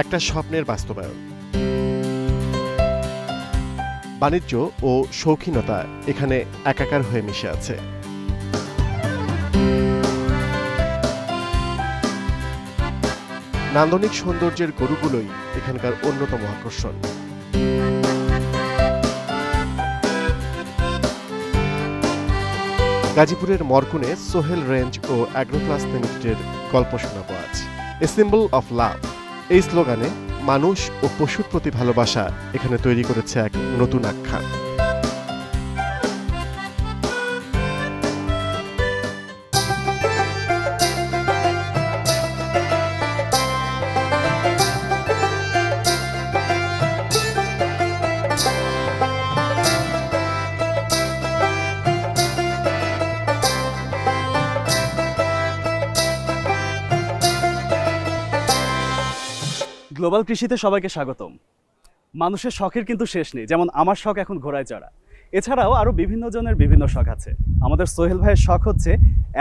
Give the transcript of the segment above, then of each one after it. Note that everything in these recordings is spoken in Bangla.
একটা স্বপ্নের বাস্তবায়ন। বাণিজ্য ও শৌখিনতা এখানে একাকার হয়ে মিশে আছে। নান্দনিক সৌন্দর্যের গরুগুলোই এখানকার অন্যতম আকর্ষণ। গাজীপুরের মরকুনে সোহেল রেঞ্জ ও অ্যাগ্রোপ্লাস লিমিটেডের গল্প শোনাবো আজ। এ সিম্বল অফ লাভ, এই স্লোগানে মানুষ ও পশুর প্রতি ভালোবাসা এখানে তৈরি করেছে এক নতুন আখ্যান। গ্লোবাল কৃষিতে সবাইকে স্বাগতম। মানুষের শখের কিন্তু শেষ নেই, যেমন আমার শখ এখন ঘোড়ায় চড়া। এছাড়াও আরও বিভিন্ন জনের বিভিন্ন শখ আছে। আমাদের সোহেল ভাইয়ের শখ হচ্ছে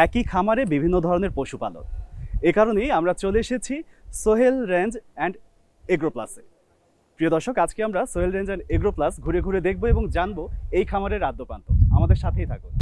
একই খামারে বিভিন্ন ধরনের পশুপালন। এ কারণেই আমরা চলে এসেছি সোহেল রেঞ্জ অ্যান্ড এগ্রোপ্লাসে। প্রিয় দর্শক, আজকে আমরা সোহেল রেঞ্জ অ্যান্ড এগ্রোপ্লাস ঘুরে ঘুরে দেখবো এবং জানবো এই খামারের আদ্যপ্রান্ত। আমাদের সাথেই থাকুন।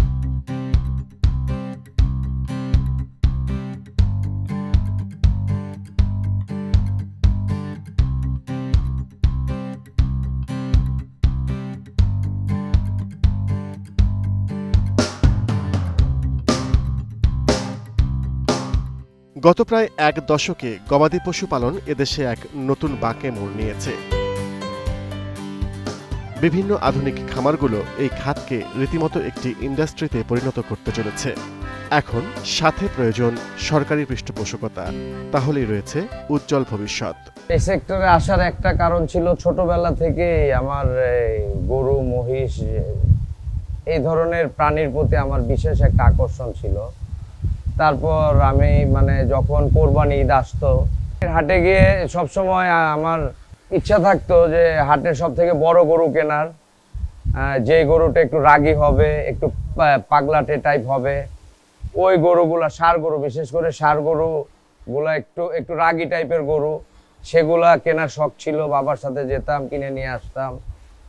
গত প্রায় এক দশকে গবাদি পশুপালন এদেশে এক নতুন বাঁকে মোড় নিয়েছে। বিভিন্ন আধুনিক খামারগুলো এই খাতকে রীতিমতো একটি ইন্ডাস্ট্রিতে পরিণত করতে চলেছে। এখন সাথে প্রয়োজন সরকারি পৃষ্ঠপোষকতা, তাহলেই রয়েছে উজ্জ্বল ভবিষ্যৎ। এই সেক্টরে আসার একটা কারণ ছিল, ছোটবেলা থেকে আমার গরু মহিষ এই ধরনের প্রাণীর প্রতি আমার বিশেষ একটা আকর্ষণ ছিল। তারপর আমি যখন কোরবানি ঈদ আসতো, হাটে গিয়ে সবসময় আমার ইচ্ছা থাকতো যে হাটের সব থেকে বড় গরু কেনার, যে গরুটা একটু রাগী হবে, একটু পাগলাটে টাইপ হবে, ওই গরুগুলা, ষাঁড় গরু, বিশেষ করে ষাঁড় গরুগুলা একটু রাগী টাইপের গরু, সেগুলা কেনার শখ ছিল। বাবার সাথে যেতাম, কিনে নিয়ে আসতাম।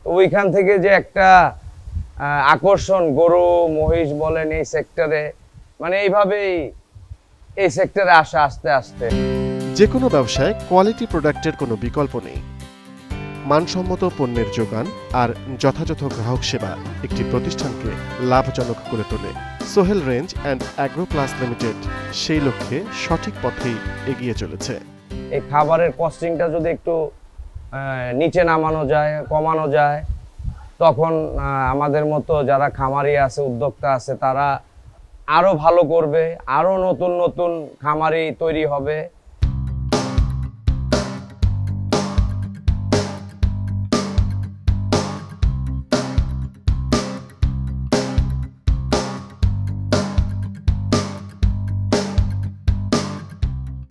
তো ওইখান থেকে যে একটা আকর্ষণ, গরু মহিষ বলেন এই সেক্টরে, এইভাবেই এই সেক্টরে আসা আস্তে আস্তে। যে কোনো ব্যবসায় কোয়ালিটি প্রোডাক্টের কোনো বিকল্প নেই। মানসম্মত পণ্যের যোগান আর যথাযথ গ্রাহক সেবা একটি প্রতিষ্ঠানকে লাভজনক করে তোলে। সোহেল রেঞ্জ অ্যান্ড অ্যাগ্রোপ্লাস লিমিটেড সেই লক্ষ্যে সঠিক পথেই এগিয়ে চলেছে। এই খাবারের কস্টিংটা যদি একটু নিচে নামানো যায়, কমানো যায়, তখন আমাদের মতো যারা খামারি আছে, উদ্যোক্তা আছে, তারা আরো ভালো করবে, আরো নতুন নতুন খামারি তৈরি হবে।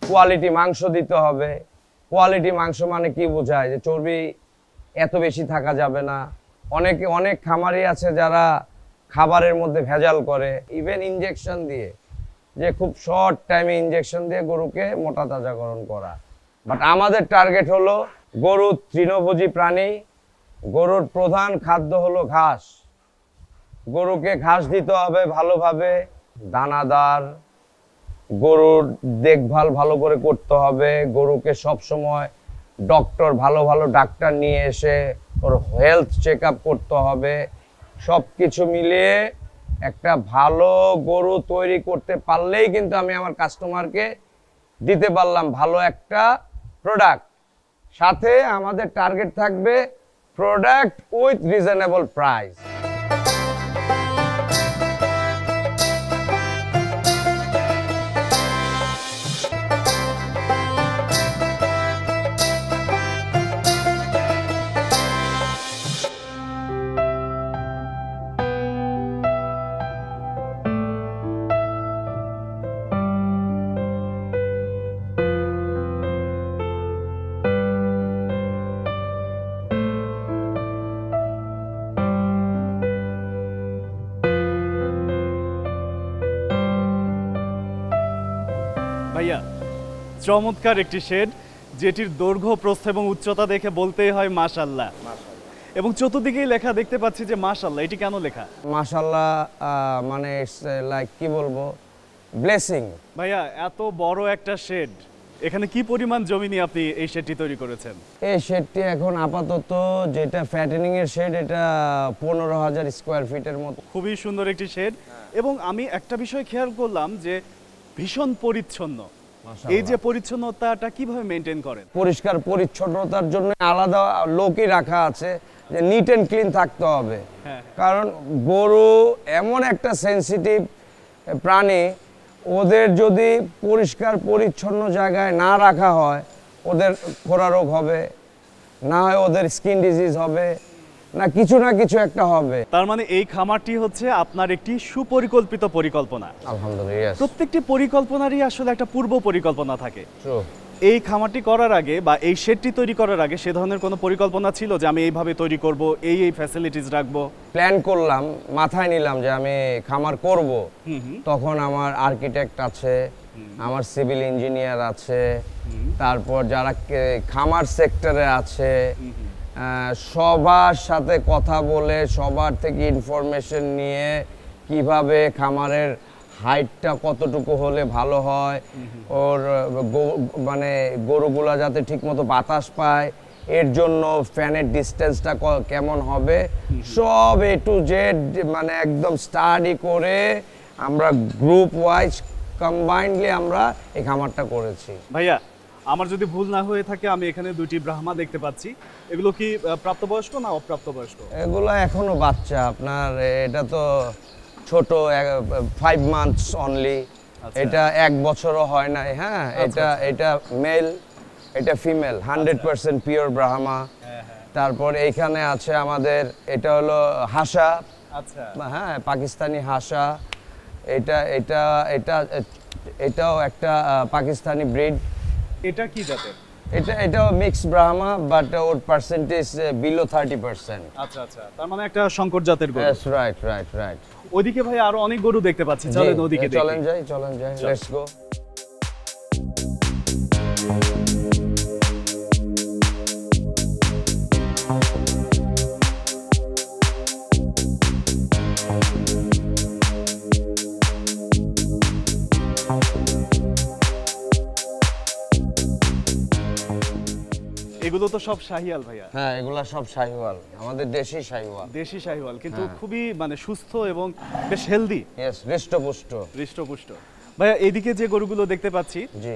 কোয়ালিটি মাংস দিতে হবে। কোয়ালিটি মাংস মানে কি বোঝায়? যে চর্বি এত বেশি থাকা যাবে না। অনেক খামারি আছে যারা খাবারের মধ্যে ভেজাল করে, ইভেন ইনজেকশন দিয়ে, যে খুব শর্ট টাইমে ইনজেকশন দিয়ে গরুকে মোটা তাজাকরণ করা। বাট আমাদের টার্গেট হলো, গরু তৃণভোজী প্রাণী, গরুর প্রধান খাদ্য হলো ঘাস। গরুকে ঘাস দিতে হবে ভালোভাবে, দানাদার। গরুর দেখভাল ভালো করে করতে হবে। গরুকে সব সময় ভালো ডাক্তার নিয়ে এসে ওর হেলথ চেক আপ করতে হবে। সব কিছু মিলিয়ে একটা ভালো গরু তৈরি করতে পারলেই কিন্তু আমি আমার কাস্টমারকে দিতে পারলাম ভালো একটা প্রোডাক্ট। সাথে আমাদের টার্গেট থাকবে প্রোডাক্ট উইথ রিজনেবল প্রাইস। ভাইয়া, চমৎকার একটি শেড, যেটির দৈর্ঘ্য প্রস্থ এবং উচ্চতা দেখে বলতেই হয় মাশাআল্লাহ। এবং চতুর্দিকেই লেখা দেখতে পাচ্ছি যে মাশাআল্লাহ, এটি কেন লেখা? মাশাআল্লাহ মানে লাইক কি বলবো, ব্লেসিং। ভাইয়া এত বড় একটা শেড, এখানে কি পরিমাণ জমি নিয়ে আপনি এই শেডটি তৈরি করেছেন? এই শেডটি এখন আপাতত যেটা ফ্যাটেনিং এর শেড, এটা 15,000 স্কয়ার ফিটের মতো। খুবই সুন্দর একটি শেড। এবং আমি একটা বিষয় খেয়াল করলাম যে ভীষণ পরিচ্ছন্ন। এই যে পরিচ্ছন্নতাটা কিভাবে মেনটেন করেন? পরিষ্কার পরিচ্ছন্নতার জন্য আলাদা লোকই রাখা আছে, যে নিট এন্ড ক্লিন থাকতে হবে। কারণ গরু এমন একটা সেনসিটিভ প্রাণী, ওদের যদি পরিষ্কার পরিচ্ছন্ন জায়গায় না রাখা হয়, ওদের খোরা রোগ হবে, না হয় ওদের স্কিন ডিজিজ হবে, না কিছু একটা হবে। তার মানে এই খামারটি হচ্ছে আপনার একটি সুপরিকল্পিত পরিকল্পনা। আলহামদুলিল্লাহ। প্রত্যেকটি পরিকল্পনারই আসলে একটা পূর্ব পরিকল্পনা থাকে। True. এই খামারটি করার আগে বা এই শেডটি তৈরি করার আগে সে ধরনের কোনো পরিকল্পনা ছিল যে আমি এইভাবে তৈরি করব, এই ফ্যাসিলিটিস রাখবো? প্ল্যান করলাম, মাথায় নিলাম যে আমি খামার করব। তখন আমার আর্কিটেক্ট আছে, আমার সিভিল ইঞ্জিনিয়ার আছে, তারপর যারা খামার সেক্টরে আছে, সবার সাথে কথা বলে সবার থেকে ইনফরমেশন নিয়ে কিভাবে খামারের হাইটটা কতটুকু হলে ভালো হয়, ওর মানে গরুগুলা যাতে ঠিকমতো বাতাস পায়, এর জন্য ফ্যানের ডিস্টেন্সটা কেমন হবে, সব এ টু জেড মানে একদম স্টাডি করে আমরা গ্রুপ ওয়াইজ কম্বাইন্ডলি আমরা এই খামারটা করেছি। ভাইয়া আমার যদি ভুল না হয়ে থাকে, আমি এখানে দুটি ব্রাহ্মা দেখতে পাচ্ছি। এগুলো কি প্রাপ্তবয়স্ক না অপ্রাপ্তবয়স্ক? এগুলো এখনো বাচ্চা, আপনার এটা তো ছোট, 5 মান্থস অনলি। এটা 1 বছরও হয় নাই। হ্যাঁ, এটা মেল, এটা ফিমেল, 100% পিওর ব্রাহ্মা। তারপর এইখানে আছে আমাদের, এটা হলো হাসা। আচ্ছা, হ্যাঁ, পাকিস্তানি হাসা। এটাও একটা পাকিস্তানি ব্রিড। এটা কি জাতের? এটাও mix Brahma, but or percentage below 30%। আচ্ছা, তার মানে একটা সংকর জাতের গরু। Yes, right. ওইদিকে ভাই আরো অনেক গরু দেখতে পাচ্ছি, চলেন ওদিকে দেখি। চলেন যাই, লেটস গো। এগুলো তো সব শাহিওয়াল ভাইয়া? হ্যাঁ, এগুলা সব শাহিওয়াল, আমাদের দেশি শাহিওয়াল, কিন্তু খুবই মানে সুস্থ এবং বেশ হেলদি। यस, হৃষ্টপুষ্ট। ভাইয়া এদিকে যে গরুগুলো দেখতে পাচ্ছি, জি,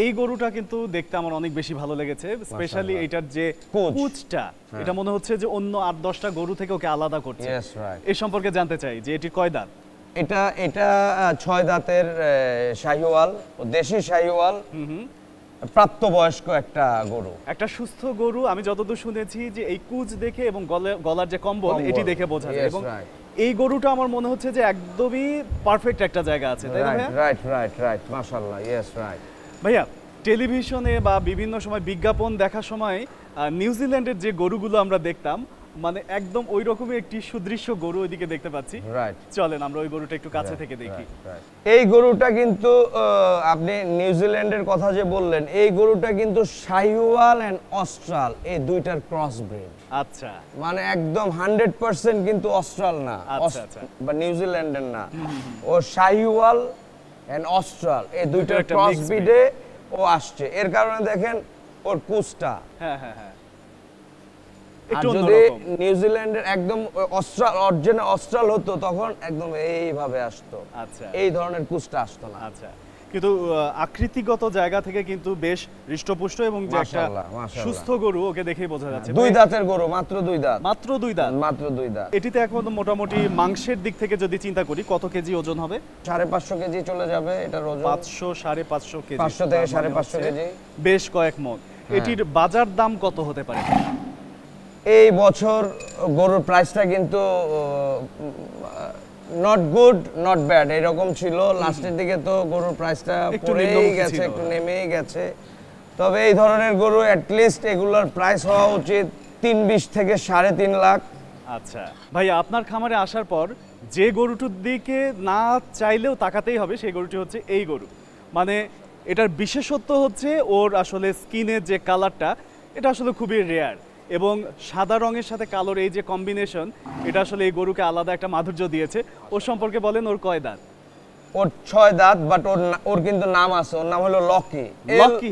এই গরুটা কিন্তু দেখতে আমার অনেক বেশি ভালো লেগেছে, স্পেশালি এটার যে কুচটা, এটা মনে হচ্ছে যে অন্য 8-10টা গরু থেকে ওকে আলাদা করছে। Yes, right. এই সম্পর্কে জানতে চাই যে এটি কয় দাঁত? এটা 6 দাঁতের শাহিওয়াল, দেশি শাহিওয়াল, প্রাপ্তবয়স্ক একটা গরু, একটা সুস্থ গরু। আমি যতদূর শুনেছি যে এই কুচ দেখে এবং গলার যে কম্বল, এটি দেখে বোঝা যায়। এবং এই গরুটা আমার মনে হচ্ছে যে একদমই পারফেক্ট একটা জায়গা আছে, তাই না ভাইয়া? রাইট, মাশাআল্লাহ, ইয়েস, রাইট। ভাইয়া টেলিভিশনে বা বিভিন্ন সময় বিজ্ঞাপন দেখার সময় নিউজিল্যান্ডের যে গরুগুলো আমরা দেখতাম, মানে একদম ওই রকমই একটি সুদৃশ্য গরু ওইদিকে দেখতে পাচ্ছি। রাইট, চলেন আমরা ওই গরুটা একটু কাছে থেকে দেখি। এই গরুটা কিন্তু আপনি নিউজিল্যান্ডের কথা যে বললেন, এই গরুটা কিন্তু শাহিওয়াল এন্ড অস্ট্রাল, এই দুইটার ক্রস ব্রিড। আচ্ছা, মানে একদম 100% কিন্তু অস্ট্রাল না, বা নিউজিল্যান্ডের না, ও শাহিওয়াল এন্ড অস্ট্রাল, এই দুইটার ক্রস ব্রিডে ও আসছে। এর কারণে দেখেন ওর কুচটা। হ্যাঁ, আর যদি নিউজিল্যান্ডের একদম অরিজিনাল অস্ট্রাল হতো, তখন একদম এইভাবে আসতো। আচ্ছা, এই ধরনের কুচটা আসতো না। আচ্ছা, কিন্তু আকৃতিগত জায়গা থেকে কিন্তু বেশ হৃষ্টপুষ্ট এবং যে একটা সুস্থ গরু, ওকে দেখেই বোঝা যাচ্ছে। 2 দাঁতের গরু, মাত্র 2 দাঁত। মাত্র 2 দাঁত। এটিতে এখন মোটামুটি মাংসের দিক থেকে যদি চিন্তা করি, কত কেজি ওজন হবে? 550 কেজি চলে যাবে এটার ওজন। 500-550 কেজি, 500 থেকে 550 কেজি, বেশ কয়েক মণ। এটির বাজার দাম কত হতে পারে? এই বছর গরুর প্রাইসটা কিন্তু নট গুড নট ব্যাড এরকম ছিল। লাস্টের দিকে তো গরুর প্রাইসটা পড়েই গেছে, একটু নেমেই গেছে। তবে এই ধরনের গরু অ্যাটলিস্ট এগুলোর প্রাইস হওয়া উচিত 320 থেকে 3.5 লাখ। আচ্ছা ভাইয়া, আপনার খামারে আসার পর যে গরুটির দিকে না চাইলেও তাকাতেই হবে, সেই গরুটি হচ্ছে এই গরু। মানে এটার বিশেষত্ব হচ্ছে ওর আসলে স্কিনের যে কালারটা, এটা আসলে খুবই রেয়ার, এবং সাদা রঙের সাথে কালোর এই যে কম্বিনেশন, এটা আসলে এই গরুকে আলাদা একটা মাধুর্য দিয়েছে। ওর সম্পর্কে বলেন, ওর কয় দাঁত? ওর 6 দাঁত, বাট ওর কিন্তু নাম আছে, ওর নাম হলো লকি, LOCKY,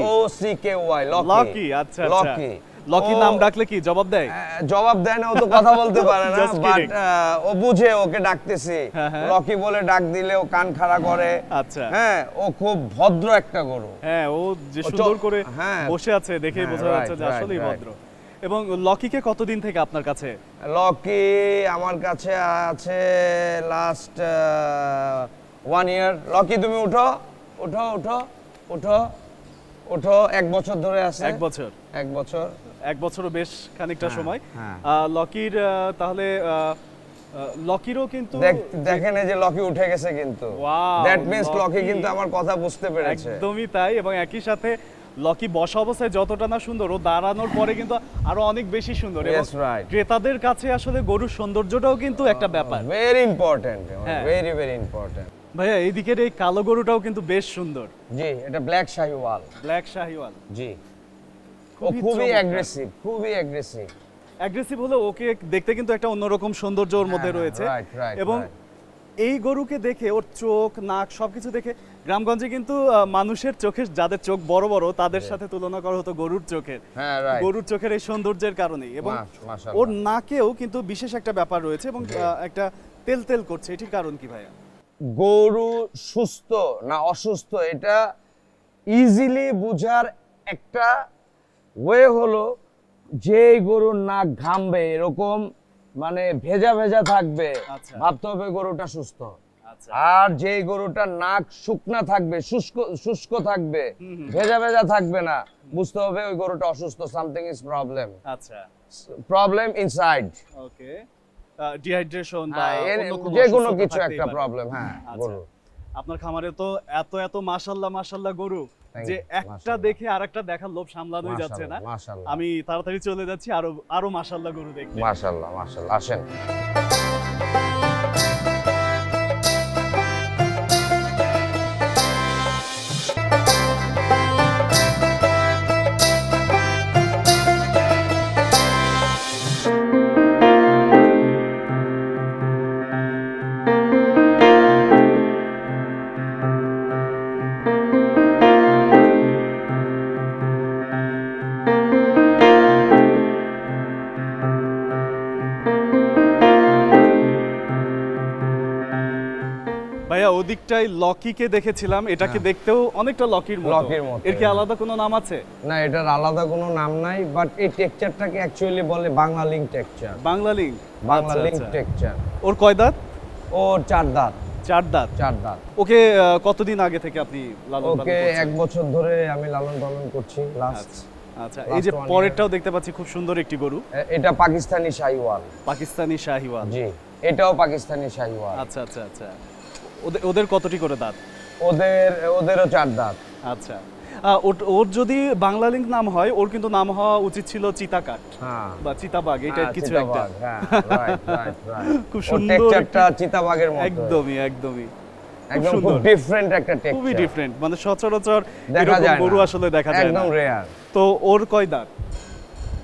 লকি। আচ্ছা, লকি। লকি নাম ডাকলে কি জবাব দেয়? জবাব দেয় না, ও তো কথা বলতে পারে না, বাট ও বুঝে ওকে ডাকতেছি, লকি বলে ডাক দিলে ও কান খাড়া করে। আচ্ছা, হ্যাঁ, ও খুব ভদ্র একটা গরু। হ্যাঁ, ও যে সুন্দর করে বসে আছে দেখেই বোঝা যাচ্ছে যে আসলেই ভদ্র। এবং লকিকে কতদিন থেকে আপনার কাছে? লকি আমার কাছে আছে লাস্ট 1 ইয়ার। লকি তুমি উঠো উঠো উঠো উঠো উঠো, 1 বছর ধরে আছে। 1 বছর? 1 বছর, 1 বছরও বেশ খানিকটা সময়। লকির তাহলে লকিরও কিন্তু দেখেন এই যে লকি উঠে গেছে, কিন্তু দ্যাট মিন্স লকি কিন্তু আমার কথা বুঝতে পেরেছে। একদমই তাই, এবং একই সাথে লকি বসা অবস্থায় যতটা না সুন্দর, ও দাঁড়ানোর পরে কিন্তু আরো অনেক বেশি সুন্দর। এবং ক্রেতাদের কাছে আসলে গরুর সৌন্দর্যটাও কিন্তু একটা ব্যাপার, very important, very very important. ভাইয়া, এইদিকের এই কালো গরুটাও কিন্তু বেশ সুন্দর। জি, এটা ব্ল্যাক শাহিওয়াল। ব্ল্যাক শাহিওয়াল, জি। ও খুবই অ্যাগ্রেসিভ, খুবই অ্যাগ্রেসিভ। অ্যাগ্রেসিভ হলো, ওকে দেখতে কিন্তু একটা অন্যরকম সৌন্দর্য ওর মধ্যে রয়েছে। এবং এই গরুকে দেখে, ওর চোখ, নাক সবকিছু দেখে গ্রামগঞ্জে কিন্তু মানুষের চোখে, যাদের চোখ বড় বড়, তাদের সাথে তুলনা করা হতো গরুর চোখের। গরুর চোখের এই সৌন্দর্যের কারণেই। এবং ওর নাকেও কিন্তু বিশেষ একটা ব্যাপার রয়েছে, এবং একটা তেল তেল করছে। এটির কারণ কি ভাইয়া? গরু সুস্থ না অসুস্থ এটা ইজিলি বুঝার একটা ওয়ে হলো, যে গরুর নাক ঘামবে, এরকম মানে ভেজা ভেজা থাকবে, ভাবতে হবে গরুটা সুস্থ। আর যে গরুটার নাক শুকনা থাকবে, শুষ্ক থাকবে, ভেজা ভেজা থাকবে না, বুঝতে হবে ওই গরুটা অসুস্থ, সামথিং ইজ প্রবলেম। আচ্ছা, প্রবলেম ইনসাইড। ওকে, ডিহাইড্রেশন বা যে কোনো কিছু একটা প্রবলেম। হ্যাঁ, গরু। আপনার খামারে তো এত এত মাশাআল্লাহ মাশাআল্লাহ গরু, যে একটা দেখে আরেকটা দেখার লোভ সামলানোই যাচ্ছে না। আমি তাড়াতাড়ি চলে যাচ্ছি আরো মাশাআল্লাহ গরু দেখতে। মাশাআল্লাহ মাশাআল্লাহ, আসেন। ভাইয়া, ওদিকটাই লকিকে দেখেছিলাম, এটাকে দেখতেও অনেকটা লকির মতো। এর কি আলাদা কোনো নাম আছে? না, এটার আলাদা কোনো নাম নাই, বাট এই টেক্সচারটাকে অ্যাকচুয়ালি বলে Bangla link texture. Bangla link? Bangla link texture. ওর কয় দাঁত? ওর 4 দাঁত। 4 দাঁত? 4 দাঁত। ওকে কতদিন আগে থেকে আপনি লালন পালন করছেন? ওকে 1 বছর ধরে আমি লালন পালন করছি লাস্ট। আচ্ছা, এই যে পরেরটাও দেখতে পাচ্ছি, খুব সুন্দর একটি গরু। এটা পাকিস্তানি শাহিওয়াল। পাকিস্তানি শাহিওয়াল? জি, এটাও পাকিস্তানি শাহিওয়াল। আচ্ছা আচ্ছা আচ্ছা। ওদের কতটি করে দাঁত? ওদেরও 4 দাঁত। আচ্ছা, ওর যদি বাংলা লিঙ্ক নাম হয়, ওর কিন্তু নাম হওয়া উচিত ছিল চিতাকাঠ বা চিতাবাঘ, এটা কিছু একটা। খুব সুন্দর টেক্সচারটা চিতাবাঘের মতো। একদমই একদমই, একদম খুব ডিফারেন্ট একটা টেক্সচার। খুবই ডিফারেন্ট, মানে সচরাচর এরকম গরু আসলে দেখা যায় না, একদম রেয়ার। তো ওর কয় দাঁত?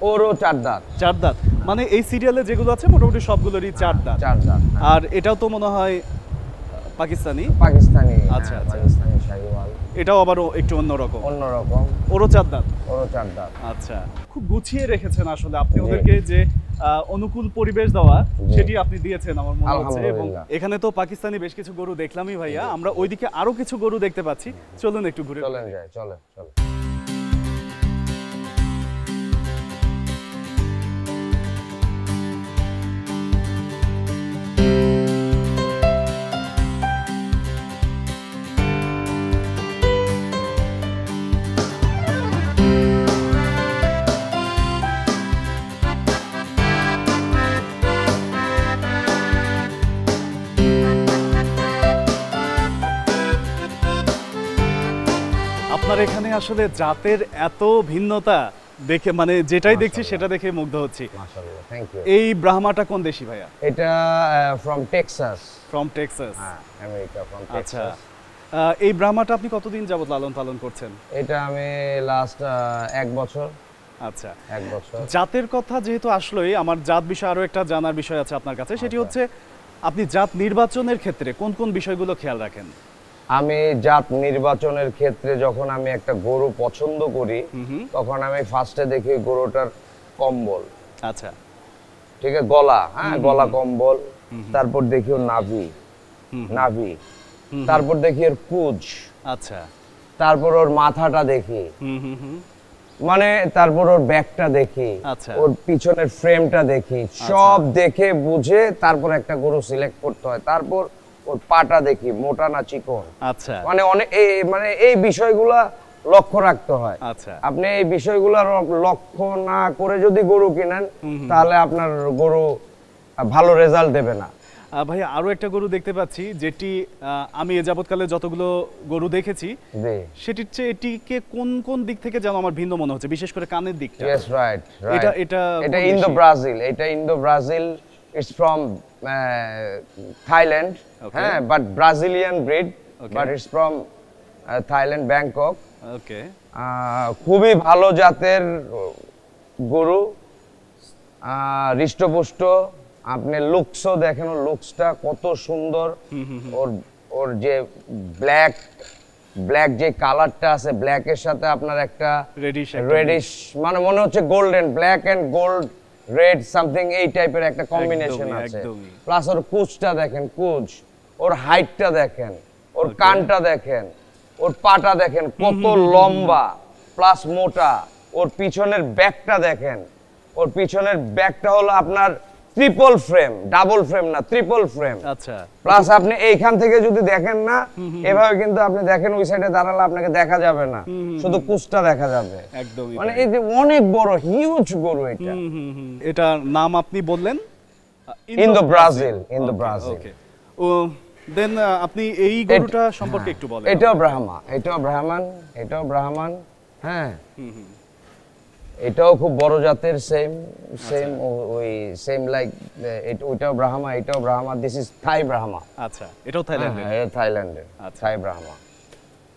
ওরও 4 দাঁত। 4 দাঁত, মানে এই সিরিয়ালে যেগুলো আছে মোটামুটি সবগুলোরই 4 দাঁত। 4 দাঁত। আর এটাও তো মনে হয় পাকিস্তানি? পাকিস্তানি। আচ্ছা, পাকিস্তানি শাহিওয়াল। এটাও আবার একটু অন্যরকম। ওরও 4 দাঁত? ওরও 4 দাঁত। আচ্ছা, খুব গুছিয়ে রেখেছেন আসলে আপনি ওদেরকে, যে অনুকূল পরিবেশ দেওয়া সেটি আপনি দিয়েছেন আমার মনে হচ্ছে। এবং এখানে তো পাকিস্তানি বেশ কিছু গরু দেখলামই ভাইয়া, আমরা ওইদিকে আরো কিছু গরু দেখতে পাচ্ছি, চলুন একটু ঘুরে যাই। চলে। আপনার এখানে আসলে জাতের এত ভিন্নতা দেখে, মানে যেটাই দেখছি সেটা দেখে মুগ্ধ হচ্ছি। মাশাআল্লাহ, থ্যাংক ইউ। এই ব্রাহ্মাটা কোন দেশি ভাইয়া? এটা ফ্রম টেক্সাস। From Texas? হ্যাঁ, আমেরিকা, ফ্রম টেক্সাস। এই ব্রাহ্মাটা আপনি কতদিন যাবত লালন পালন করছেন? এটা আমি লাস্ট 1 বছর। আচ্ছা, 1 বছর। জাতের কথা যেহেতু আসলোই, আমার জাত বিষয়ে আরো একটা জানার বিষয় আছে আপনার কাছে, সেটি হচ্ছে আপনি জাত নির্বাচনের ক্ষেত্রে কোন কোন বিষয়গুলো খেয়াল রাখেন? আমি জাত নির্বাচনের ক্ষেত্রে যখন আমি একটা গরু পছন্দ করি তখন আমি ফার্স্টে দেখি গরুটার কম্বল। আচ্ছা, ঠিক আছে, গলা, হ্যাঁ গলা কম্বল। তারপর দেখি ওর নাভি। তারপর দেখি ওর কুজ। আচ্ছা, তারপর ওর মাথাটা দেখি, মানে তারপর ওর ব্যাকটা দেখি, আচ্ছা, ওর পিছনের ফ্রেমটা দেখি, সব দেখে বুঝে তারপর একটা গরু সিলেক্ট করতে হয়। তারপর ওর পাটা দেখি মোটা না চিকন। আচ্ছা, মানে অনেক এই বিষয়গুলা লক্ষ্য রাখতে হয়। আচ্ছা, আপনি এই বিষয়গুলো লক্ষ্য না করে যদি গরু কিনেন তাহলে আপনার গরু ভালো রেজাল্ট দেবে না। ভাই আরো একটা গরু দেখতে পাচ্ছি যেটি আমি এ যাবৎকালে যতগুলো গরু দেখেছি সেটির চেয়ে এটিকে কোন কোন দিক থেকে যেন আমার ভিন্ন মনে হচ্ছে, বিশেষ করে কানের দিকটা। Yes, right. এটা Indo Brazil, it's from Thailand, হ্যাঁ, but Brazilian breed, but it's from Thailand, Bangkok. Okay, খুবই ভালো জাতের গরু, হৃষ্টপুষ্ট। আপনি লুকসও দেখেন, ওর লুকসটা কত সুন্দর। ওর যে ব্ল্যাক যে কালারটা আছে, ব্ল্যাকের সাথে আপনার একটা রেডিশ, মানে মনে হচ্ছে golden, black and gold red something, এই টাইপের একটা কম্বিনেশন আছে। প্লাস ওর কুচটা দেখেন, ওর হাইটটা দেখেন, ওর কানটা দেখেন, ওর পাটা দেখেন কত লম্বা প্লাস মোটা। ওর পিছনের ব্যাকটা দেখেন, ওর পিছনের ব্যাকটা হলো আপনার ট্রিপল ফ্রেম, ডাবল ফ্রেম না, ট্রিপল ফ্রেম। আচ্ছা, প্লাস আপনি এইখান থেকে যদি দেখেন না, এভাবে কিন্তু আপনি দেখেন ওই সাইডে দাঁড়ালে আপনাকে দেখা যাবে না, শুধু কুচটা দেখা যাবে। একদমই, মানে এই যে অনেক বড় হিউজ গরু এটা। এটার নাম আপনি বললেন ইন্দো ব্রাজিল। ওকে, ও দেন আপনি এই গরুটা সম্পর্কে একটু বলেন। এটাও ব্রাহ্মণ, হ্যাঁ, এটাও খুব বড় জাতের, সেম লাইক ওইটাও ব্রাহ্মা, দিস ইজ থাই ব্রাহ্মা। আচ্ছা, এটাও থাইল্যান্ডের? হ্যাঁ, থাইল্যান্ডের থাই ব্রাহ্মা।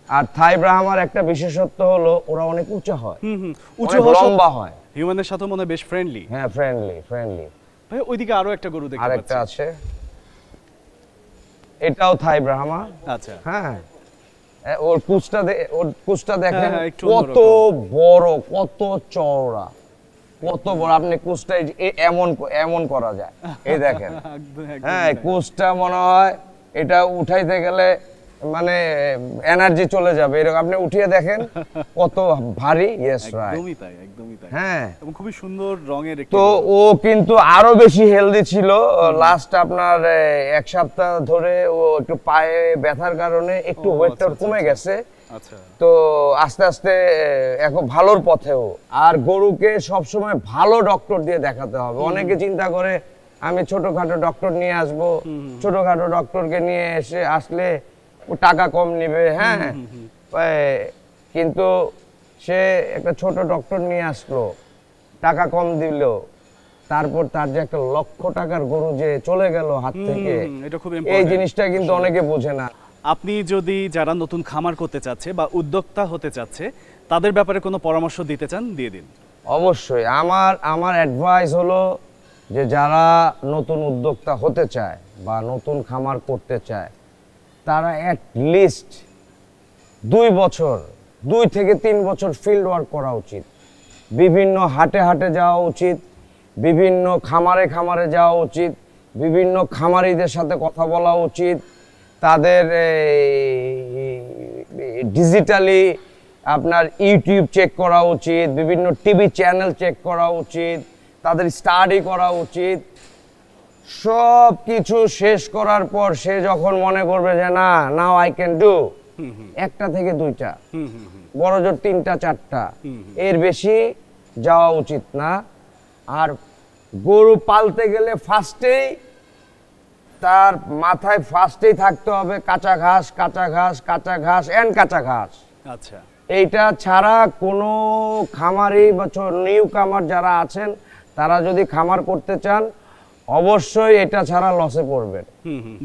আর থাই ব্রাহ্মার একটা বিশেষত্ব হলো ওরা অনেক উঁচু হয়, উঁচু লম্বা হয়, হিউম্যানের সাথে মনে বেশ ফ্রেন্ডলি। হ্যাঁ, ফ্রেন্ডলি। ভাই ওইদিকে আরো একটা গরু দেখতে পাচ্ছি। আরেকটা আছে, এটাও থাই ব্রাহ্মা। আচ্ছা, হ্যাঁ, ওর কুচটা দেখেন কত বড়, কত চওড়া, কত বড়। আপনি কুচটা এমন করা যায়, এই দেখেন। হ্যাঁ, কুচটা মনে হয় এটা উঠাইতে গেলে মানে এনার্জি চলে যাবে, এরকম আপনি উঠিয়ে দেখেন কত ভারী। ইয়েস, রাইট, একদমই তাই। হ্যাঁ, এবং খুবই সুন্দর রঙের। তো ও কিন্তু আরো বেশি হেলদি ছিল। লাস্ট আপনার 1 সপ্তাহ ধরে ও একটু পায়ে ব্যথার কারণে একটু ওয়েটটা কমে গেছে। আচ্ছা, তো আস্তে আস্তে এখন ভালোর পথেও। আর গরুকে সবসময় ভালো ডক্টর দিয়ে দেখাতে হবে। অনেকে চিন্তা করে আমি ছোটখাটো ডক্টর নিয়ে আসবো, ছোটখাটো ডক্টরকে নিয়ে আসলে টাকা কম নেবে, হ্যাঁ, কিন্তু সে একটা ছোট ডক্টর নিয়ে আসলো, টাকা কম দিল, তারপর তার যে একটা 1 লক্ষ টাকার গরু যে চলে গেল হাত থেকে, এই জিনিসটা কিন্তু অনেকে বোঝে না। আপনি যদি যারা নতুন খামার করতে চাচ্ছে বা উদ্যোক্তা হতে চাচ্ছে তাদের ব্যাপারে কোনো পরামর্শ দিতে চান, দিয়ে দিন। অবশ্যই আমার অ্যাডভাইস হলো যে যারা নতুন উদ্যোক্তা হতে চায় বা নতুন খামার করতে চায় তারা অ্যাট লিস্ট 2 থেকে 3 বছর ফিল্ড ওয়ার্ক করা উচিত। বিভিন্ন হাটে যাওয়া উচিত, বিভিন্ন খামারে যাওয়া উচিত, বিভিন্ন খামারিদের সাথে কথা বলা উচিত, তাদের ডিজিটালি আপনার ইউটিউব চেক করা উচিত, বিভিন্ন টিভি চ্যানেল চেক করা উচিত, তাদের স্টাডি করা উচিত। সব কিছু শেষ করার পর সে যখন মনে করবে যে না, নাও আই ক্যান ডু, 1টা থেকে 2টা, বড় জোর 3টা 4টা, এর বেশি যাওয়া উচিত না। আর গরু পালতে গেলে তার মাথায় ফার্স্টেই থাকতে হবে কাঁচা ঘাস এন্ড কাঁচা ঘাস। আচ্ছা, এইটা ছাড়া কোনো খামারি বা নিউ কামার যারা আছেন তারা যদি খামার করতে চান অবশ্যই এটা ছাড়া লসে পড়বেন।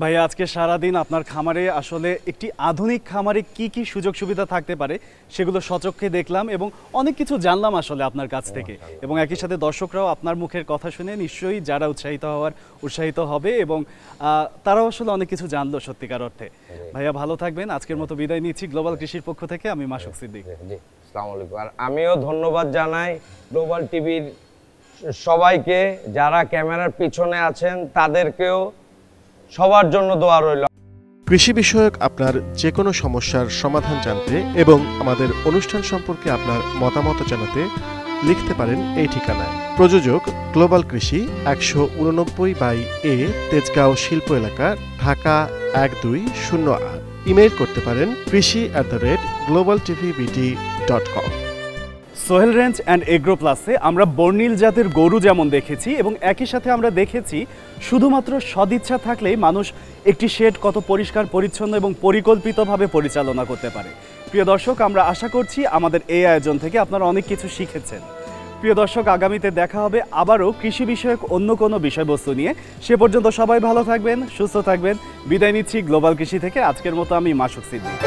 ভাইয়া আজকে সারাদিন আপনার খামারে আসলে একটি আধুনিক খামারে কি কি সুযোগ সুবিধা থাকতে পারে সেগুলো সচক্ষে দেখলাম এবং অনেক কিছু জানলাম আসলে আপনার কাছ থেকে, এবং একই সাথে দর্শকরাও আপনার মুখের কথা শুনে নিশ্চয়ই যারা উৎসাহিত হবে এবং তারাও আসলে অনেক কিছু জানলো সত্যিকার অর্থে। ভাইয়া ভালো থাকবেন, আজকের মতো বিদায় নিচ্ছি গ্লোবাল কৃষির পক্ষ থেকে। আমি মাসুক সিদ্দিক। জি, আসসালামু আলাইকুম। আর আমিও ধন্যবাদ জানাই গ্লোবাল টিভির সবাইকে, যারা ক্যামেরার পিছনে আছেন তাদেরকেও, সবার জন্য দোয়া রইল। কৃষি বিষয়ক আপনার যে কোনো সমস্যার সমাধান জানতে এবং আমাদের অনুষ্ঠান সম্পর্কে আপনার মতামত জানাতে লিখতে পারেন এই ঠিকানায়। প্রযোজক গ্লোবাল কৃষি, 189/A, তেজগাঁও শিল্প এলাকা, ঢাকা 1208। ইমেইল করতে পারেন krishi@globaltvbt.com। Sohel range and agro প্লাসে আমরা বর্ণিল জাতের গরু যেমন দেখেছি এবং একই সাথে আমরা দেখেছি শুধুমাত্র সদিচ্ছা থাকলেই মানুষ একটি শেড কত পরিষ্কার পরিচ্ছন্ন এবং পরিকল্পিতভাবে পরিচালনা করতে পারে। প্রিয় দর্শক, আমরা আশা করছি আমাদের এই আয়োজন থেকে আপনারা অনেক কিছু শিখেছেন। প্রিয় দর্শক, আগামীতে দেখা হবে আবারও কৃষি বিষয়ক অন্য কোনো বিষয়বস্তু নিয়ে। সে পর্যন্ত সবাই ভালো থাকবেন, সুস্থ থাকবেন। বিদায় নিচ্ছি গ্লোবাল কৃষি থেকে। আজকের মতো আমি মাসুক সিদ্দিক।